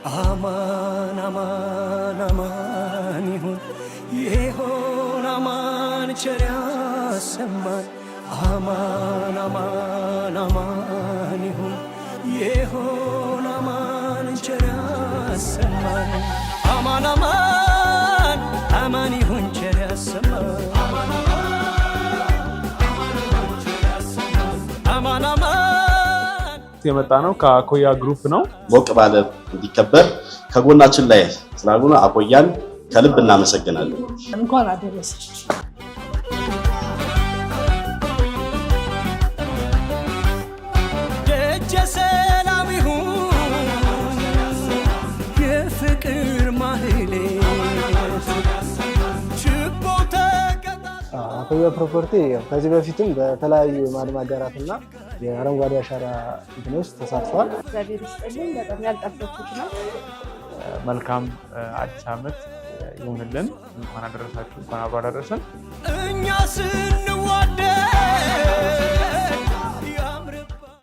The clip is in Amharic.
አማን አማን አማን ይሁን አማን ቸር ያሰማን አማን አማን አማን ይሁን አማን ቸር ያሰማን አማን አማን አማን ይሁን ቸር ያሰማን አማን አማን የመጣ ነው ከአኮያ ግሩፕ ነው። ሞቅ ባለ እንዲከበር ከጎናችን ላይ ስላሉና አኮያን ከልብ እናመሰግናለን። እንኳን አደረሰች። ደጀ ሰላም ይሁን የፍቅር ማህሌት ችቦ አኮያ ፕሮፐርቲ ከዚህ በፊትም በተለያዩ ማልማጋራትና የአረንጓዴ አሻራ እንትኖች ተሳትፏል። እግዚአብሔር ይስጥልኝ። በጣም ያልጠበቅኩት ነው። መልካም አዲስ ዓመት ይሁንልን። እንኳን አደረሳችሁ። እንኳን አብሮ አደረሰን። እኛ ስንዋደድ